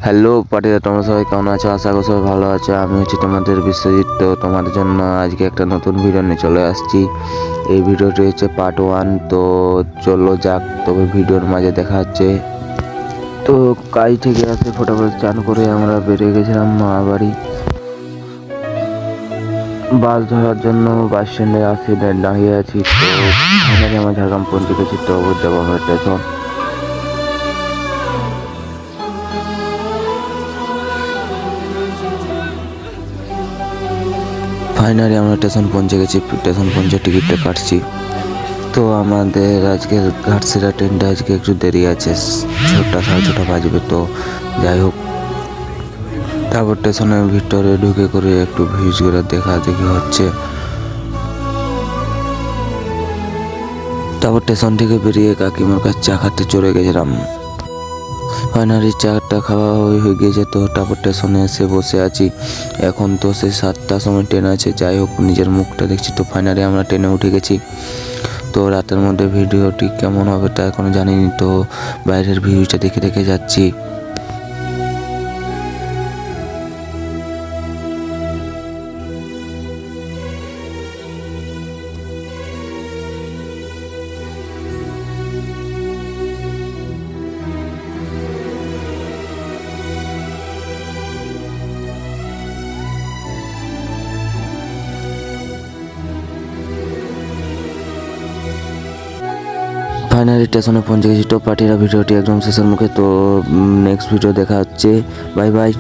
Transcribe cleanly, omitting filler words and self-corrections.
Hello পার্টিরা, তোমরা সবাই কেমন আছো? আশা করি সবাই ভালো আছো। আমি হচ্ছি তোমাদের বিশ্বজিৎ। তো তোমাদের জন্য আজকে একটা নতুন ভিডিও নিয়ে চলে আসছি। এই ভিডিওটি হচ্ছে পার্ট 1। তো চলো যাক, তবে ভিডিওর মাঝে দেখা হচ্ছে। তো কাজ থেকে আসে ফটাফট চান করে আমরা বেরিয়ে গেছিলাম মা বাড়ি। বাস ধরার জন্য বাস স্ট্যান্ডে আসি, দাঁড়িয়ে আছি। তো ফাইনালি আমরা ঝাড়গ্রাম পৌঁছে গেছি। তো যাবো আমরা স্টেশন। ফাইনালি আমরা স্টেশন পৌঁছে গেছি। স্টেশন পৌঁছে টিকিটটা কাটছি। তো আমাদের আজকে ঘাটশিলা ট্রেনটা আজকে একটু দেরি আছে, 6টা 6:30 বাজবে। তো যাই হোক, তারপর স্টেশনের ভিতরে ঢুকে করে একটু ভিড় দেখা দেখি হচ্ছে। তারপর স্টেশন থেকে বেরিয়ে কাকিমার কাছে চা খাতে চলে গেছিলাম। ফাইনালি চাটা খাওয়া হয়ে গিয়েছে। তো তারপর স্টেশনে এসে বসে আছি। এখন তো সেই 7টার সময় ট্রেন আছে। যাই হোক, নিজের মুখটা দেখছি। তো ফাইনালি আমরা ট্রেনে উঠে গেছি। তো রাতের মধ্যে ভিডিওটি কেমন হবে তা এখনো জানিনি। তো বাইরের ভিউটা দেখে দেখে যাচ্ছি। ফাইনালি স্টেশনে পৌঁছে গেছি। তো পার্টিরা ভিডিওটি একদম শেষের মুখে। তো নেক্সট ভিডিও দেখা হচ্ছে। Bye bye.